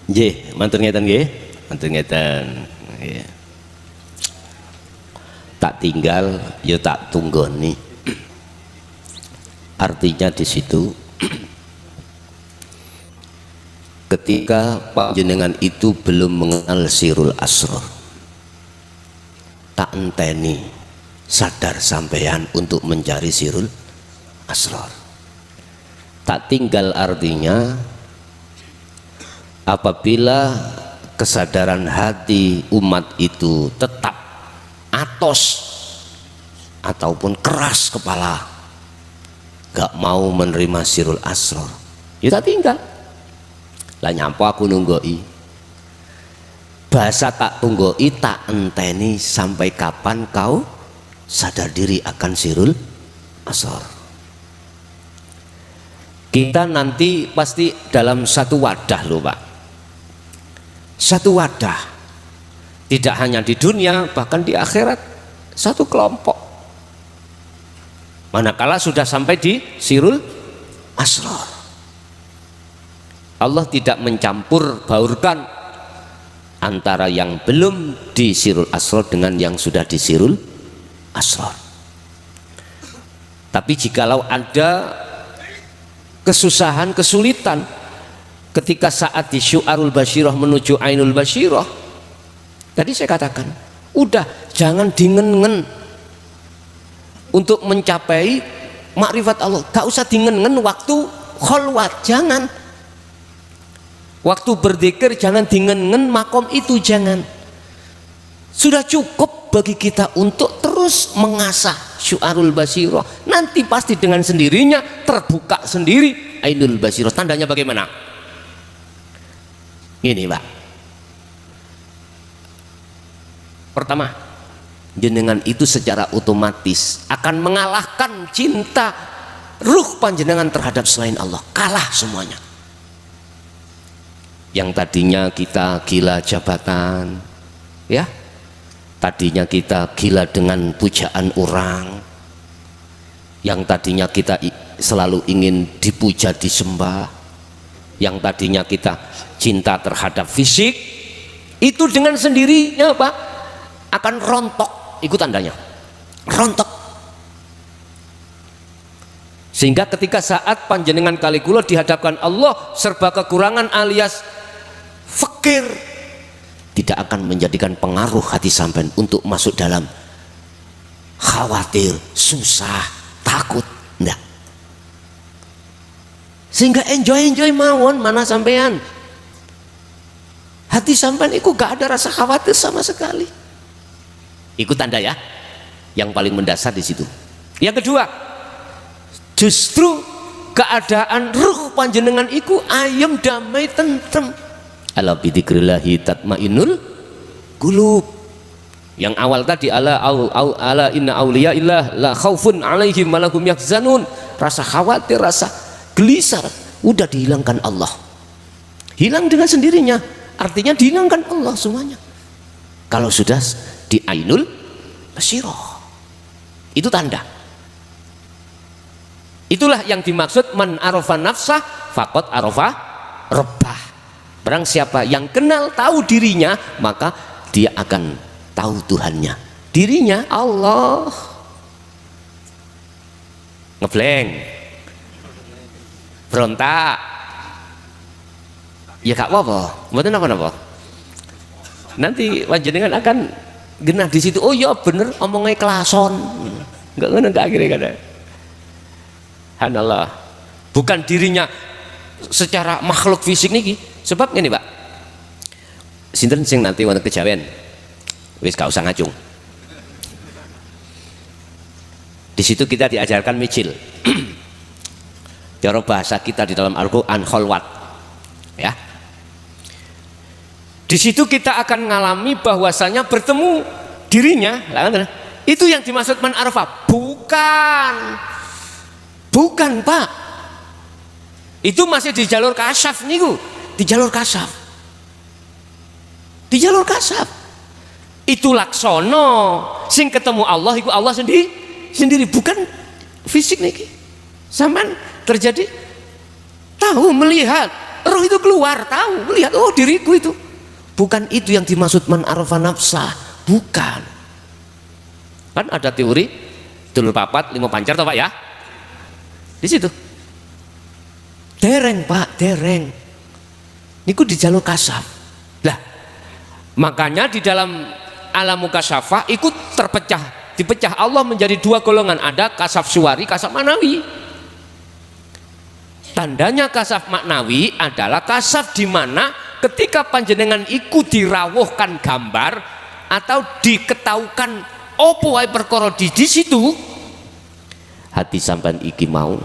Nggih, matur ngeten nggih. Matur ngeten. Nggih. Tak tinggal ya tak tunggoni. Artinya di situ ketika panjenengan itu belum mengenal sirul asror, tak enteni sadar sampean untuk mencari sirul asror. Tak tinggal artinya apabila kesadaran hati umat itu tetap atos ataupun keras kepala, gak mau menerima sirul asror, ya tak tinggal. Lah nyampo aku nunggoi, bahasa tak tunggoi tak enteni sampai kapan kau sadar diri akan sirul asror. Kita nanti pasti dalam satu wadah loh Pak, satu wadah. Tidak hanya di dunia, bahkan di akhirat satu kelompok. Manakala sudah sampai di sirul asror, Allah tidak mencampur baurkan antara yang belum di sirul asror dengan yang sudah di sirul asror. Tapi jikalau ada kesusahan, kesulitan ketika saat di syu'arul basyirah menuju ainul basyirah, tadi saya katakan udah jangan dingen-ngen untuk mencapai makrifat Allah. Gak usah dingen-ngen waktu kholwat, jangan. Waktu berzikir jangan dingen-ngen makom itu, jangan. Sudah cukup bagi kita untuk terus mengasah syu'arul basirah. Nanti pasti dengan sendirinya terbuka sendiri ainul basirah. Tandanya bagaimana? Ini Pak. Pertama, jenengan itu secara otomatis akan mengalahkan cinta ruh panjenengan terhadap selain Allah. Kalah semuanya. Yang tadinya kita gila jabatan, ya, tadinya kita gila dengan pujaan orang, yang tadinya kita selalu ingin dipuja disembah, yang tadinya kita cinta terhadap fisik, itu dengan sendirinya apa? Akan rontok. Itu tandanya rontok. Sehingga ketika saat panjenengan kalikula dihadapkan Allah serba kekurangan alias fakir, tidak akan menjadikan pengaruh hati sampean untuk masuk dalam khawatir, susah, takut, enggak. Sehingga enjoy mawon mana sampean. Hati sampean itu gak ada rasa khawatir sama sekali. Itu tanda ya, yang paling mendasar di situ. Yang kedua, justru keadaan ruh panjenengan itu ayem, damai, tentrem. Ala bidzikrillahi tatmainnul qulub. Yang awal tadi ala inna auliyaillah la khaufun alaihim wa lahum yahzanun. Rasa khawatir, rasa gelisar udah dihilangkan Allah. Hilang dengan sendirinya. Artinya dihilangkan Allah semuanya. Kalau sudah di ainul basirah. Itu tanda. Itulah yang dimaksud man arafa nafsah faqad arafa rabbah. Barang siapa yang kenal tahu dirinya, maka dia akan tahu Tuhannya. Dirinya Allah. Ngeblank, berontak, ya gak apa-apa, mboten apa-apa. Nanti panjenengan akan genah di situ. Oh ya bener, omongnya kelason, nggak ngono nggak akhirnya kada. Hanallah, bukan dirinya secara makhluk fisik niki. Sebab ini Pak, sinten sing nanti wonten kejawen, wis gak usah ngacung. Di situ kita diajarkan micil. Cara bahasa kita di dalam Al-Qur'an kholwat. Ya. Di situ kita akan mengalami bahwasanya bertemu dirinya, itu yang dimaksud man arfa. Bukan Pak. Itu masih di jalur kasyaf niku. Di jalur kasaf, itu laksono sing ketemu Allah itu Allah sendiri bukan fisik niki. Sampean terjadi tahu melihat roh itu keluar, tahu melihat, oh diriku itu bukan. Itu yang dimaksud man arafa nafsah, bukan. Kan ada teori dulur papat lima pancar toh Pak ya, di situ dereng Pak, dereng niku di jalur kasaf. Lah, makanya di dalam alam mukasyafah ikut dipecah Allah menjadi dua golongan, ada kasaf suwari, kasaf maknawi. Tandanya kasaf maknawi adalah kasaf di mana ketika panjenengan ikut dirawuhkan gambar atau diketahukan opo wae perkara di situ, hati sampean iki mau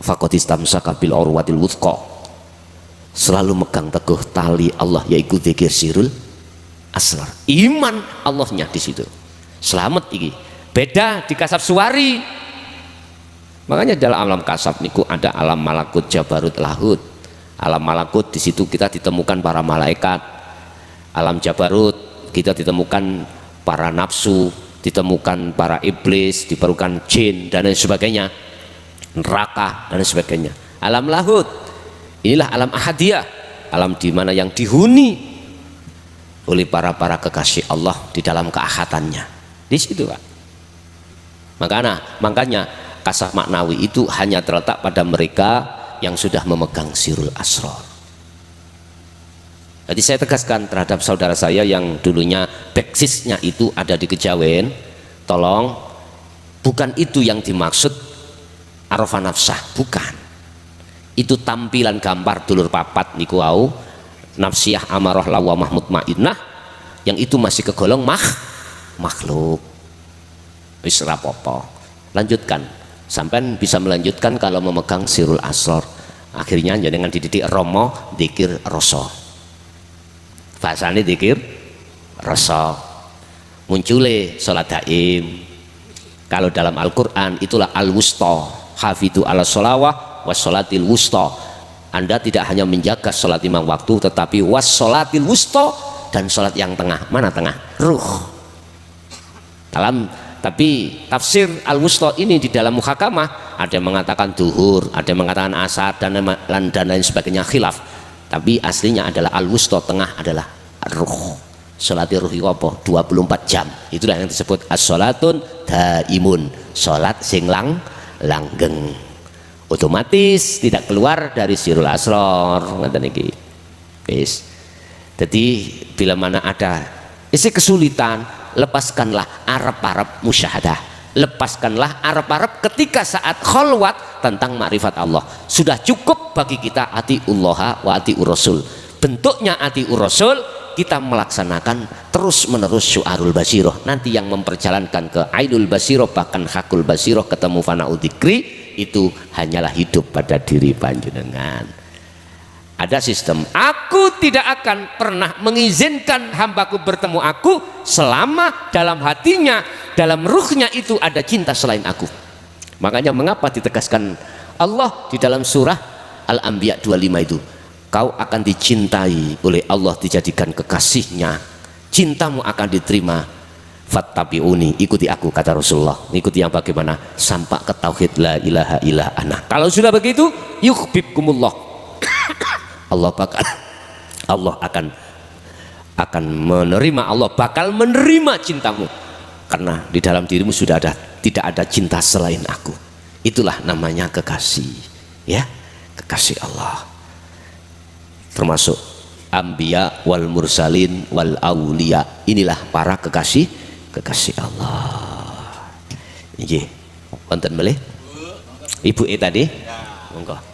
faqad istamsaka bil urwatil wuthqa, selalu megang teguh tali Allah, yaitu zikir sirul asrar. Iman Allahnya di situ. Selamat iki. Beda di kasaf suwari. Makanya dalam alam kasaf niku ada alam malakut jabarut lahut. Alam malakut di situ kita ditemukan para malaikat. Alam jabarut kita ditemukan para nafsu, ditemukan para iblis, ditemukan jin dan lain sebagainya. Neraka dan lain sebagainya. Alam lahut, inilah alam ahadiyah, alam di mana yang dihuni oleh para kekasih Allah di dalam keahatannya. Di situ Pak. Makanya kasaf maknawi itu hanya terletak pada mereka yang sudah memegang sirul asrar. Jadi saya tegaskan terhadap saudara saya yang dulunya baksisnya itu ada di Kejawen, tolong Bukan itu yang dimaksud arafah nafsah, bukan. Itu tampilan gambar dulur papat niku wau, nafsiyah amarah lawamah mutmainnah, yang itu masih kegolong makhluk. Wis rapopo. Lanjutkan. Sampai bisa melanjutkan kalau memegang sirul asror. Akhirnya dengan dididik romo dikir roso. Bahasanya dikir roso. Muncule sholat daim. Kalau dalam Al-Quran itulah al-wusta. Hafidhu ala sholawah was sholatil wusta. Anda tidak hanya menjaga sholat 5 waktu, tetapi was sholatil wusta, dan sholat yang tengah. Mana tengah? Ruh. Tapi tafsir al-wusta ini di dalam muhakamah ada yang mengatakan duhur, ada yang mengatakan asar, dan lain sebagainya, khilaf. Tapi aslinya adalah al-wusta, tengah adalah ruh. Sholat ruh itu apa? 24 jam. Itulah yang disebut as-sholatun daimun, sholat sing langgeng. Otomatis tidak keluar dari sirul asror. Ngoten iki. Wis. Jadi bila mana ada isi kesulitan, lepaskanlah arep-arep musyahadah, lepaskanlah arep-arep ketika saat khalwat tentang makrifat Allah. Sudah cukup bagi kita atiullaha wa atiur rasul. Bentuknya atiur rasul, kita melaksanakan terus menerus syu'arul basiroh. Nanti yang memperjalankan ke ainul basiroh, bahkan hakul basiroh, ketemu fana'ul dzikri, itu hanyalah hidup pada diri panjenengan. Ada sistem, aku tidak akan pernah mengizinkan hambaku bertemu aku selama dalam hatinya, dalam ruhnya itu ada cinta selain aku. Makanya mengapa ditegaskan Allah di dalam surah Al-Anbiya 25 itu, kau akan dicintai oleh Allah, dijadikan kekasihnya, cintamu akan diterima. Fattabi'uni, ikuti aku, kata Rasulullah. Ikuti yang bagaimana? Sampai ke tauhid la ilaha illa ana. Kalau sudah begitu, yuhibbukumullah. Allah akan menerima, Allah bakal menerima cintamu, karena di dalam dirimu sudah ada, tidak ada cinta selain aku. Itulah namanya kekasih, ya, kekasih Allah. Termasuk anbiya wal mursalin wal aulia, inilah para kekasih Allah. Nggih, wonten melih Ibu tadi, monggo.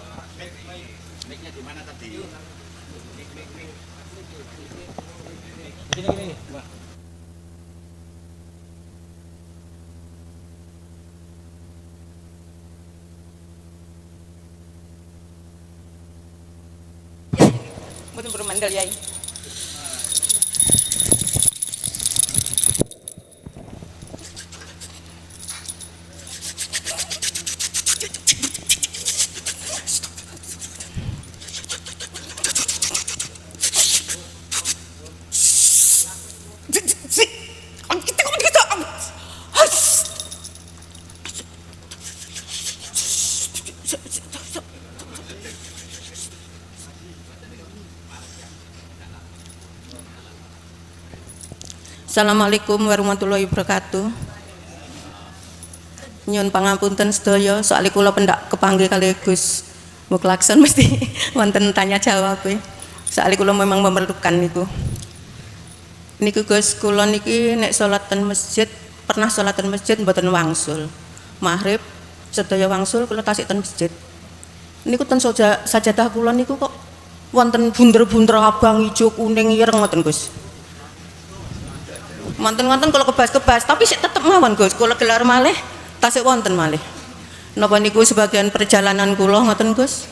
Mboten bermandal Yai. Assalamualaikum warahmatullahi wabarakatuh. Nyun pangapunten sedaya, soalé kula pendak kepanggih kali Gus Muklakson mesti wonten tanya jawab e. Soalé kula memang memerlukan niku. Niku Gus, kula niki nek salat ten masjid, pernah salat ten masjid mboten wangsul. Maghrib sedaya wangsul kula tasik ten masjid. Niku ten sajadah kula niku kok wonten bunder-bunder abang, ijo, kuning, ireng ngoten Gus. Wonten-wonten kalau kebas-kebas, tapi sik tetep mawon Gus, kula gelar malih tasik wonten malih. Napa niku sebagian perjalanan kula ngoten Gus?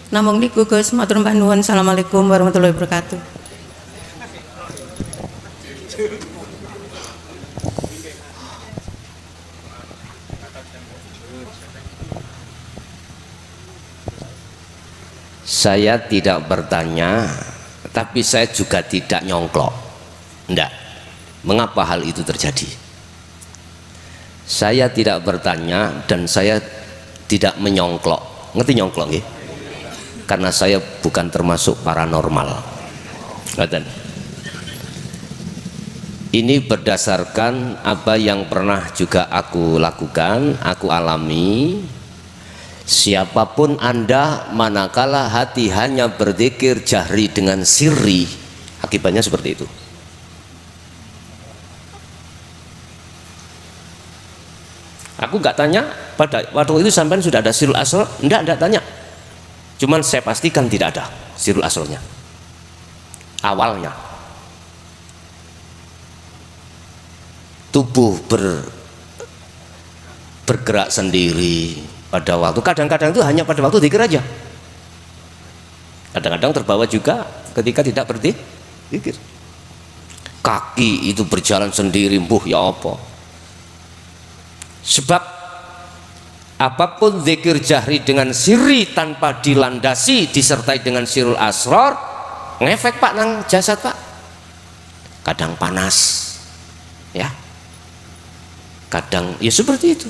Namung niku Gus, matur nuwun. Assalamualaikum warahmatullahi wabarakatuh. Saya tidak bertanya, tapi saya juga tidak nyongklok. Enggak. Mengapa hal itu terjadi? Saya tidak bertanya dan saya tidak menyongklok. Ngerti nyongklok nggih? Karena saya bukan termasuk paranormal. Ini berdasarkan apa yang pernah juga aku lakukan, aku alami. Siapapun Anda, manakala hati hanya berzikir jahri dengan sirri, akibatnya seperti itu. Aku nggak tanya pada waktu itu sampean sudah ada sirul asrar, enggak tanya. Cuman saya pastikan tidak ada sirul asrarnya. Awalnya tubuh bergerak sendiri pada waktu, kadang-kadang itu hanya pada waktu zikir aja. Kadang-kadang terbawa juga ketika tidak berzikir. Kaki itu berjalan sendiri, ya apa? Sebab apapun zikir jahri dengan sirri tanpa dilandasi disertai dengan sirul asrar, ngefek Pak nang jasad Pak. Kadang panas, ya. Kadang ya seperti itu.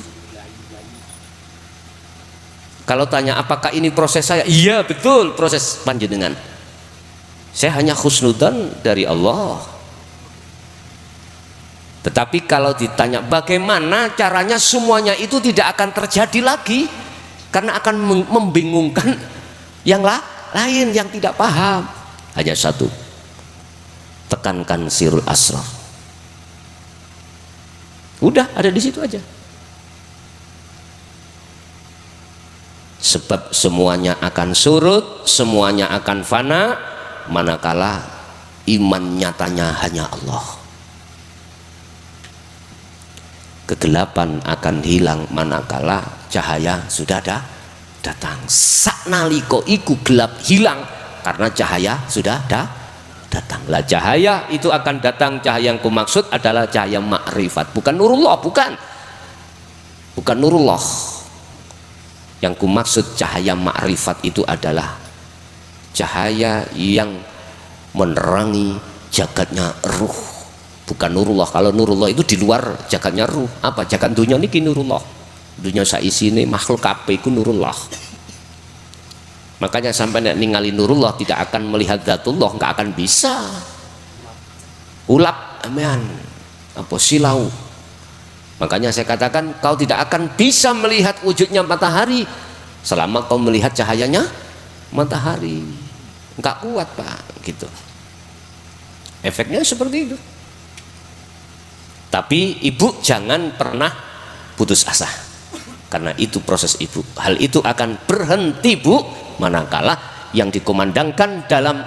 Kalau tanya apakah ini proses saya? Iya betul proses panjenengan. Saya hanya khusnudan dari Allah. Tetapi kalau ditanya bagaimana caranya, semuanya itu tidak akan terjadi lagi, karena akan membingungkan yang lain yang tidak paham. Hanya satu, tekankan sirul asrar. Udah ada di situ aja. Sebab semuanya akan surut, semuanya akan fana, manakala iman nyatanya hanya Allah. Kegelapan akan hilang manakala cahaya sudah datang. Saknaliko iku gelap hilang karena cahaya sudah datang. Lah cahaya itu akan datang, cahaya yang kumaksud adalah cahaya makrifat, bukan nurullah, bukan nurullah. Yang kumaksud cahaya makrifat itu adalah cahaya yang menerangi jagatnya ruh. Bukan nurullah. Kalau nurullah itu di luar jagatnya ruh. Apa jagat dunia ini nurullah. Dunia saisi ini makhluk kabeh iku nurullah. Makanya sampai ningali nurullah tidak akan melihat zatullah, nggak akan bisa. Ulap amean apa silau. Makanya saya katakan kau tidak akan bisa melihat wujudnya matahari selama kau melihat cahayanya matahari. Nggak kuat Pak, gitu. Efeknya seperti itu. Tapi ibu jangan pernah putus asa, karena itu proses ibu. Hal itu akan berhenti Bu manakala yang dikomandangkan dalam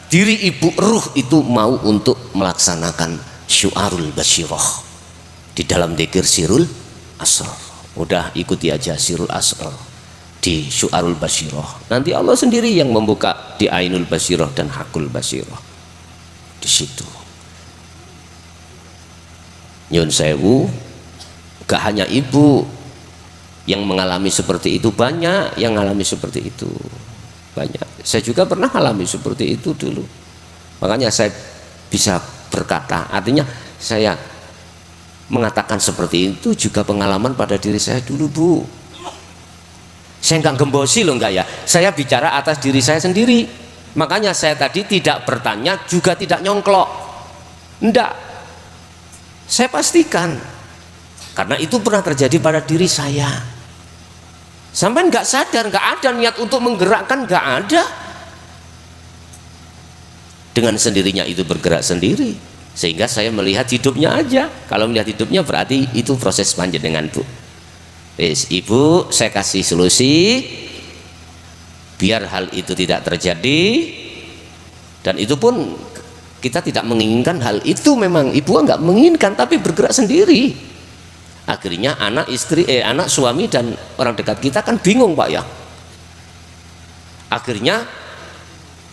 diri ibu, ruh itu mau untuk melaksanakan syu'arul basyirah di dalam dzikir sirul asrar. Udah ikuti aja sirul asrar di syu'arul basyirah. Nanti Allah sendiri yang membuka di ainul basyirah dan hakul basyirah. Di situ nyun sewu, gak hanya ibu yang mengalami seperti itu, banyak yang mengalami seperti itu, banyak. Saya juga pernah alami seperti itu dulu. Makanya saya bisa berkata, artinya saya mengatakan seperti itu juga pengalaman pada diri saya dulu Bu. Saya nggak gembosi loh, enggak ya, saya bicara atas diri saya sendiri. Makanya saya tadi tidak bertanya juga tidak nyongklok, enggak. Saya pastikan, karena itu pernah terjadi pada diri saya. Sampai nggak sadar, nggak ada niat untuk menggerakkan, nggak ada. Dengan sendirinya itu bergerak sendiri, sehingga saya melihat hidupnya aja. Kalau melihat hidupnya berarti itu proses panjenengan Bu. Ibu, saya kasih solusi biar hal itu tidak terjadi, dan itu pun kita tidak menginginkan hal itu, memang ibu nggak menginginkan, tapi bergerak sendiri. Akhirnya anak istri, anak suami dan orang dekat kita kan bingung Pak ya. Akhirnya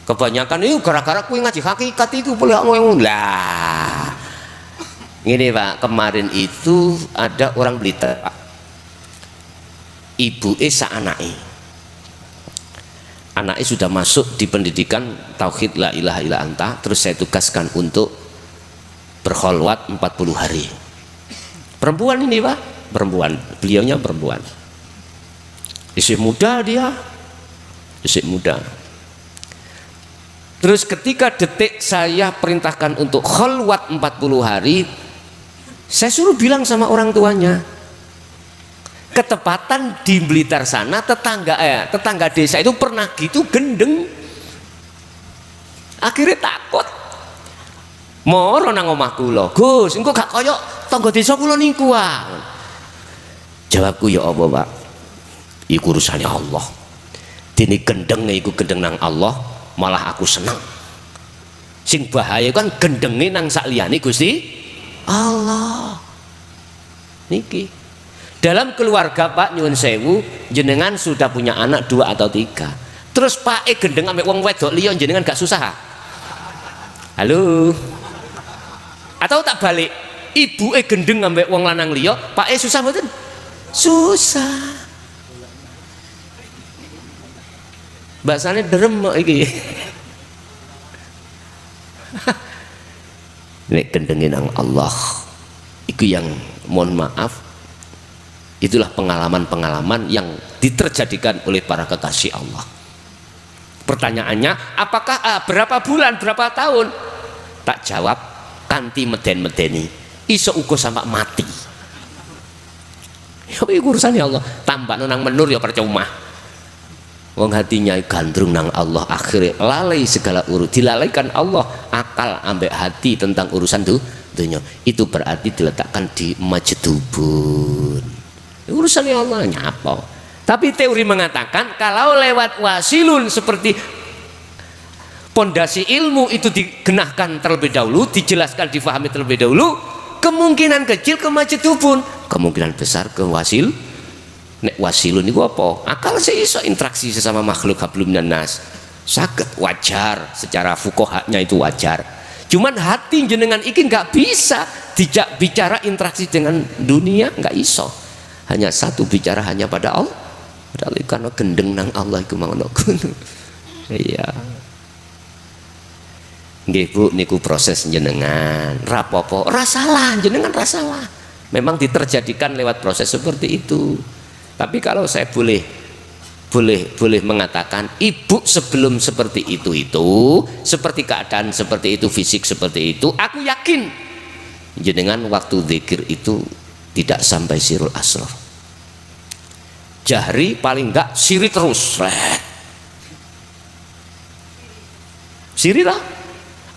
kebanyakan itu gara-gara kui ngaji hakikat itu boleh ngomong lah. Ini Pak, kemarin itu ada orang Blitar Pak. Ibu Esa anaknya sudah masuk di pendidikan tauhid la ilaha illa anta, terus saya tugaskan untuk berkholwat 40 hari. Perempuan ini Pak, perempuan, beliaunya perempuan, isih muda, dia isih muda. Terus ketika detik saya perintahkan untuk kholwat 40 hari, saya suruh bilang sama orang tuanya, ketepatan di Blitar sana tetangga desa itu pernah gitu gendeng. Akhirnya takut, moro nang omah kula, Gus engko gak koyo tangga desa kula niku. Jawabku, ya apa Pak? Iku urusannya Allah. Dini gendenge iku gendeng nang Allah, malah aku seneng. Sing bahaya kan gendenge nang sakliyane Gusti Allah. Niki dalam keluarga Pak nyuwun sewu, jenengan sudah punya anak 2 atau 3. Terus Pak gendeng ambek wong wedok liya, jenengan gak susah? Halo? Atau tak balik, ibu gendeng ambek wong lanang liya, Pak susah mboten? Susah. Bahasane derem iki. Nek gendengin nang Allah, itu yang mohon maaf, itulah pengalaman-pengalaman yang diterjadikan oleh para kekasih Allah. Pertanyaannya, apakah berapa bulan, berapa tahun? Tak jawab, kanti meden-medeni, iso uga sampai mati. Ya urusannya Allah, tambah nang menur ya percuma. Wong hatinya gandrung nang Allah, akhirnya lalai segala dilalaikan Allah akal ambek hati tentang urusan dunia. Itu berarti diletakkan di majdubun. Urusannya Allah nyapa. Tapi teori mengatakan kalau lewat wasilun seperti pondasi ilmu itu digenahkan terlebih dahulu, dijelaskan, difahami terlebih dahulu, kemungkinan kecil ke majdubun, kemungkinan besar ke wasil. Nek wasilun itu apa? Akal saya iso interaksi sesama makhluk hablum minan nas. Saged wajar, secara fuqahanya itu wajar. Cuman hati jenengan iki nggak bisa dijak bicara interaksi dengan dunia, nggak iso. Hanya satu bicara hanya pada Allah. Padahal karena gendeng nang Allah iku mangono. Iya. Nggih Bu, niku proses jenengan. Rapopo, rasalah jenengan rasalah. Memang diterjadikan lewat proses seperti itu. Tapi kalau saya boleh mengatakan, ibu sebelum seperti itu seperti keadaan seperti itu, fisik seperti itu, aku yakin jenengan waktu zikir itu tidak sampai sirul asrar. Jahri paling enggak siri terus. Siri lah.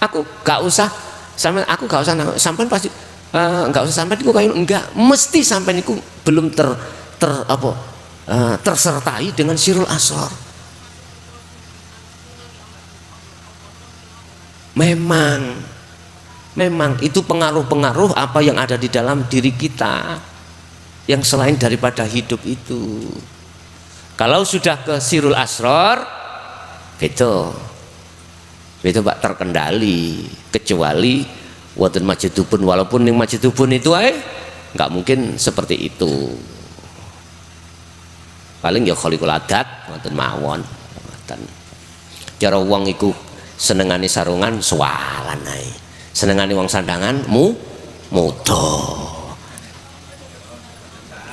Aku gak usah sampai pasti enggak usah sampai niku kayak enggak mesti sampai niku belum tersertai dengan sirul asrar. Memang itu pengaruh-pengaruh apa yang ada di dalam diri kita yang selain daripada hidup itu. Kalau sudah ke sirul asrar, itu Pak terkendali, kecuali wonten majdubun, walaupun yang majdubun itu nggak mungkin seperti itu. Paling ya khalikul adat wonten mawon. Cara wong iku senengane sarungan suwalan ae. Senengane wong sandangan muda.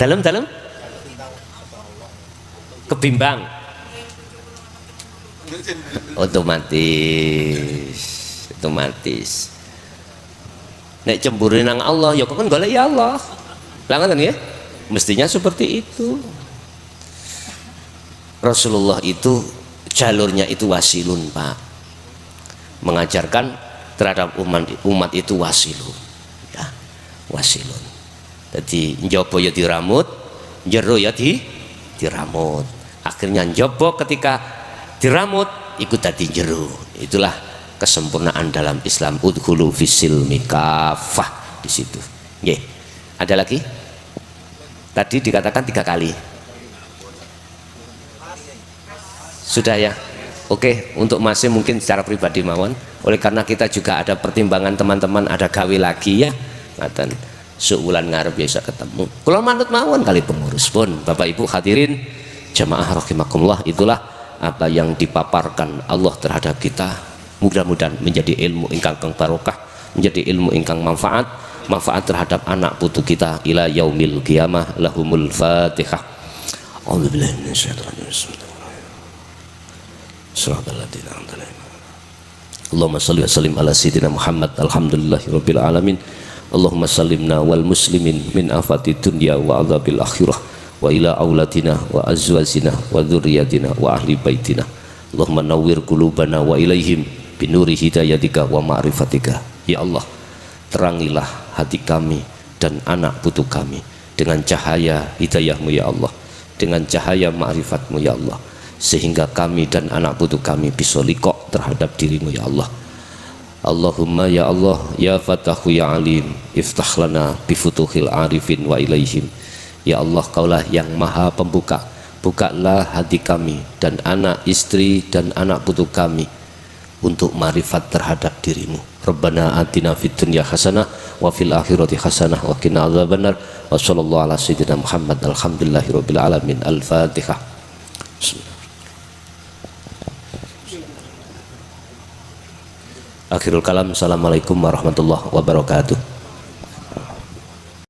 Dalem kebimbang. Otomatis. Nek cemburu nang Allah ya kok golek ya Allah. Lah ngoten ya. Mestinya seperti itu. Rasulullah itu jalurnya itu wasilun Pak, mengajarkan terhadap umat itu wasilun ya, wasilun. Jadi njobo ya diramut, jero ya diramut. Akhirnya njobo ketika diramut ikut tadi jero. Itulah kesempurnaan dalam Islam. Udkhulu fisilmi kafah, di situ. Nggih. Ada lagi? Tadi dikatakan 3 kali. Sudah ya. Oke, untuk masih mungkin secara pribadi mawon. Oleh karena kita juga ada pertimbangan teman-teman ada gawe lagi ya. Ngaten seulan ngarep biasa ketemu. Kula manut mawon kali pengurus pun. Bapak Ibu hadirin jamaah rahimakumullah, itulah apa yang dipaparkan Allah terhadap kita. Mudah-mudahan menjadi ilmu ingkang barokah, menjadi ilmu ingkang manfaat terhadap anak putu kita ila yaumil qiyamah. Lahumul Fatihah. A'udzubillahi minasyaitonir rajim. Allahumma salli wa sallim ala sayyidina Muhammad. Alhamdulillahirabbil alamin. Allahumma sallimna wal muslimin min afati dunya wa adzabil akhirah wa ila auladina wa azwajina wa dzurriyyatina wa ahli baitina. Allahumma nawwir qulubana wa ilaihim binuri hidayatika wa ma'rifatika. Ya Allah, terangilah hati kami dan anak putu kami dengan cahaya hidayahmu ya Allah, dengan cahaya ma'rifatmu ya Allah, sehingga kami dan anak putu kami bisa liqo terhadap dirimu ya Allah. Allahumma ya Allah ya Fatahu ya Alim, iftah lana bifutuhil arifin wa ilaihim. Ya Allah, kaulah yang maha pembuka, bukalah hati kami dan anak istri dan anak putu kami untuk marifat terhadap dirimu. Rabbana atina fid dunya hasanah wa fil akhirati hasanah wa qina adzabannar. Wa sallallahu ala sayyidina Muhammad. Alhamdulillahirabbil alamin. Al-Fatihah. Akhirul kalam. Assalamualaikum warahmatullahi wabarakatuh.